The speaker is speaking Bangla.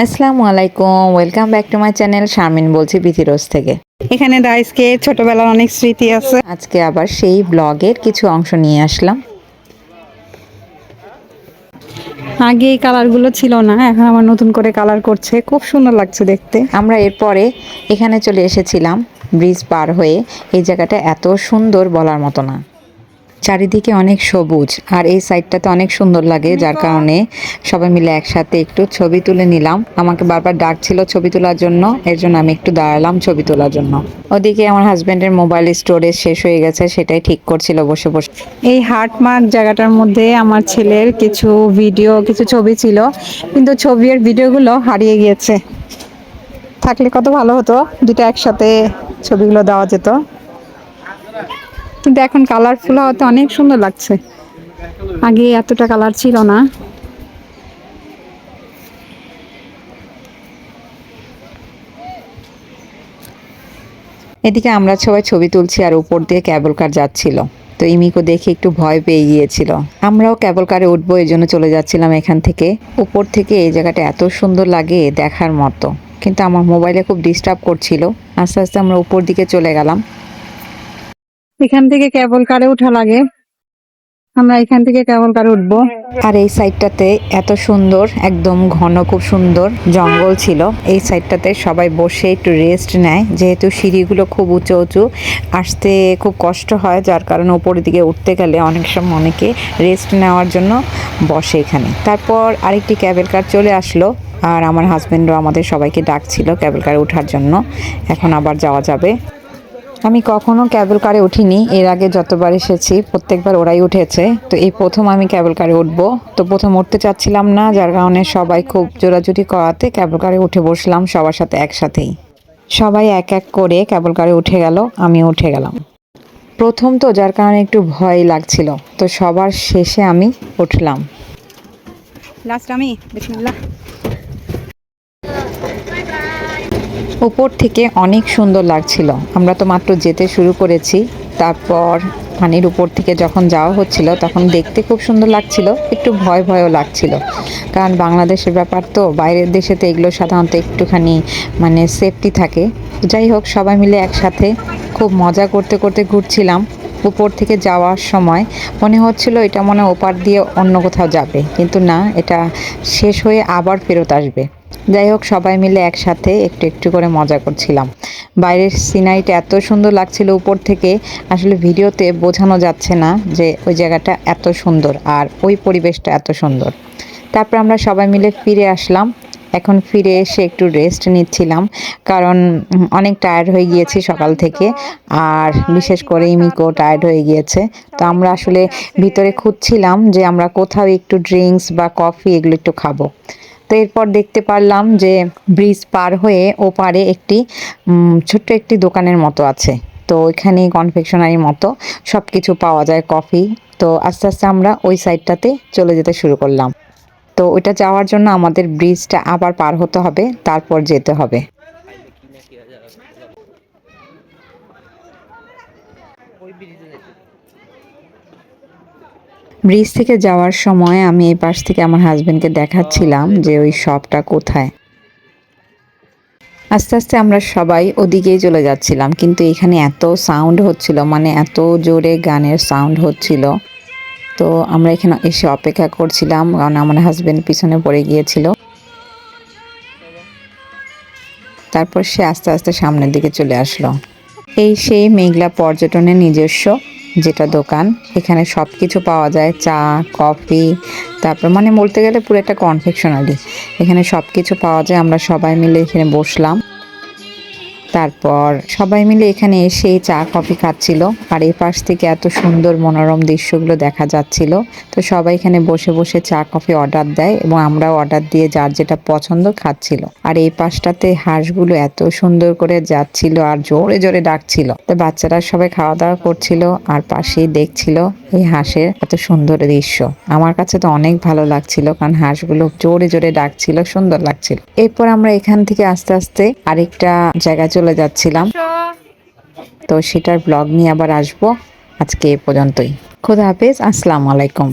আসসালামু আলাইকুম, welcome back to my channel. Sharmin বলছি বিথিরোজ থেকে। এখানে রাইসকে ছোটবেলার অনেক স্মৃতি আছে। আজকে আবার সেই ব্লগের কিছু অংশ নিয়ে আসলাম। আগে এই কালারগুলো ছিল না, এখন আমার নতুন করে কালার করছে, খুব সুন্দর লাগছে দেখতে। আমরা এরপরে এখানে চলে এসেছিলাম ব্রিজ পার হয়ে। এই জায়গাটা এত সুন্দর বলার মতো না, চারিদিকে অনেক সবুজ আর এই সাইডটাতে অনেক সুন্দর লাগে, যার কারণে সবাই মিলে একসাথে একটু ছবি তুলে নিলাম। আমাকে বারবার ডাকছিল ছবি তোলার জন্য, এর জন্য আমি একটু দাঁড়ালাম ছবি তোলার জন্য। ওদিকে আমার হাজব্যান্ডের মোবাইল স্টোরেজ শেষ হয়ে গেছে, সেটাই ঠিক করছিল বসে বসে। এই হার্টমার্ক জায়গাটার মধ্যে আমার ছেলের কিছু ভিডিও, কিছু ছবি ছিল, কিন্তু ছবি আর ভিডিওগুলো হারিয়ে গিয়েছে। থাকলে কত ভালো হতো, দুটো একসাথে ছবিগুলো দেওয়া যেত। কিন্তু এখন কালারফুল হওয়াতে অনেক সুন্দর লাগছে, আগে এতটা কালার ছিল না। এদিকে আমরা সবাই ছবি তুলছি আর উপর দিয়ে ক্যাবল কার যাচ্ছিল। তো ইমিকো দেখে একটু ভয় পেয়ে গিয়েছিল। আমরাও ক্যাবল কারে উঠবো, এই জন্য চলে যাচ্ছিলাম এখান থেকে। উপর থেকে এই জায়গাটা এত সুন্দর লাগে দেখার মতো, কিন্তু আমার মোবাইলে খুব ডিস্টার্ব করছিল। আস্তে আস্তে আমরা উপর দিকে চলে গেলাম। এখান থেকে কেবল কারে উঠা লাগে, আমরা এখান থেকে কেবল কারে উঠবো। আর এই সাইডটাতে এত সুন্দর, একদম ঘন, খুব সুন্দর জঙ্গল ছিল। এই সাইডটাতে সবাই বসে একটু রেস্ট নেয়, যেহেতু সিঁড়িগুলো খুব উঁচু উঁচু, আসতে খুব কষ্ট হয়, যার কারণে উপরের দিকে উঠতে গেলে অনেক সময় অনেকে রেস্ট নেওয়ার জন্য বসে এখানে। তারপর আরেকটি ক্যাবেল কার চলে আসলো, আর আমার হাজব্যান্ডও আমাদের সবাইকে ডাকছিল ক্যাবেল কারে ওঠার জন্য। এখন আবার যাওয়া যাবে। আমি কখনো ক্যাবল কারে উঠিনি, এর আগে যতবার এসেছি প্রত্যেকবার ওরাই উঠেছে। তো এই প্রথম আমি ক্যাবল কারে উঠবো। তো প্রথম উঠতে চাচ্ছিলাম না, যার কারণে সবাই খুব জোরাজুরি করাতে ক্যাবল কারে উঠে বসলাম সবার সাথে একসাথেই। সবাই এক এক করে ক্যাবল কারে উঠে গেল, আমি উঠে গেলাম প্রথম, তো যার কারণে একটু ভয় লাগছিল। তো সবার শেষে আমি উঠলাম। লাস্ট আমি, বিসমিল্লাহ। উপর থেকে অনেক সুন্দর লাগছিল। আমরা তো মাত্র যেতে শুরু করেছি, তারপর পানির উপর থেকে যখন যাওয়া হচ্ছিল তখন দেখতে খুব সুন্দর লাগছিল, একটু ভয় ভয়ও লাগছিল, কারণ বাংলাদেশের ব্যাপার তো, বাইরের দেশেতে এগুলো সাধারণত একটুখানি সেফটি থাকে। যাই হোক, সবাই মিলে একসাথে খুব মজা করতে করতে ঘুরছিলাম। উপর থেকে যাওয়ার সময় মনে হচ্ছিল এটা মনে ওপার দিয়ে অন্য কোথাও যাবে, কিন্তু না, এটা শেষ হয়ে আবার ফেরত আসবে। যাই হোক, সবাই মিলে একসাথে একটু একটু করে মজা করছিলাম। বাইরের সিনারিটা এত সুন্দর লাগছিল উপর থেকে, আসলে ভিডিওতে বোঝানো যাচ্ছে না যে ওই জায়গাটা এত সুন্দর আর ওই পরিবেশটা এত সুন্দর। তারপর আমরা সবাই মিলে ফিরে আসলাম। এখন ফিরে এসে একটু রেস্ট নিচ্ছিলাম, কারণ অনেক টায়ার্ড হয়ে গিয়েছি সকাল থেকে, আর বিশেষ করে ইমিকো টায়ার্ড হয়ে গিয়েছে। তো আমরা আসলে ভিতরে খুঁজছিলাম যে আমরা কোথাও একটু ড্রিঙ্কস বা কফি এগুলো একটু খাবো। তো এরপর দেখতে পারলাম যে ব্রিজ পার হয়ে ওপারে একটি ছোট্ট একটি দোকানের মতো আছে। তো ওইখানে কনফেকশনারি মতো সব কিছু পাওয়া যায়, কফি। তো আস্তে আস্তে আমরা ওই সাইডটাতে চলে যেতে শুরু করলাম। তো ওইটা যাওয়ার জন্য আমাদের ব্রিজটা আবার পার হতে হবে, তারপর যেতে হবে। ব্রিজ থেকে যাওয়ার সময় আমি এই পাশ থেকে আমার হাজবেন্ডকে দেখাচ্ছিলাম যে ওই শপটা কোথায়। আস্তে আস্তে আমরা সবাই ওদিকেই চলে যাচ্ছিলাম, কিন্তু এখানে এত সাউন্ড হচ্ছিল, এত জোরে গানের সাউন্ড হচ্ছিল। তো আমরা এখানে এসে অপেক্ষা করছিলাম, কারণ আমার হাজবেন্ড পিছনে পড়ে গিয়েছিল। তারপর সে আস্তে আস্তে সামনের দিকে চলে আসলো। এই সেই মেঘলা পর্যটনের নিজস্ব যেটা দোকান, এখানে সব কিছু পাওয়া যায়, চা, কফি, তারপর বলতে গেলে পুরো একটা কনফেকশনারি। এখানে সব কিছু পাওয়া যায়। আমরা সবাই মিলে এখানে বসলাম, তারপর সবাই মিলে এখানে এসে চা কফি খাচ্ছিল, আর এই পাশ থেকে এত সুন্দর মনোরম দৃশ্যগুলো দেখা যাচ্ছিল। তো সবাই এখানে বসে বসে চা কফি অর্ডার দেয়, এবং আমরাও অর্ডার দিয়ে যার যেটা পছন্দ খাচ্ছিল। আর এই পাশটাতে হাঁসগুলো এত সুন্দর করে যাচ্ছিল আর জোরে জোরে ডাকছিল। তো বাচ্চারা সবাই খাওয়া দাওয়া করছিল আর পাশেই দেখছিল এই হাঁসের এত সুন্দর দৃশ্য। আমার কাছে তো অনেক ভালো লাগছিল, কারণ হাঁসগুলো জোরে জোরে ডাকছিল, সুন্দর লাগছিল। এরপর আমরা এখান থেকে আস্তে আস্তে আরেকটা জায়গায় চলে যাচ্ছিলাম। তো সেটার ব্লগ নিয়ে আবার আসবো। আজকে এ পর্যন্তই। খোদা হাফেজ, আসসালামু আলাইকুম।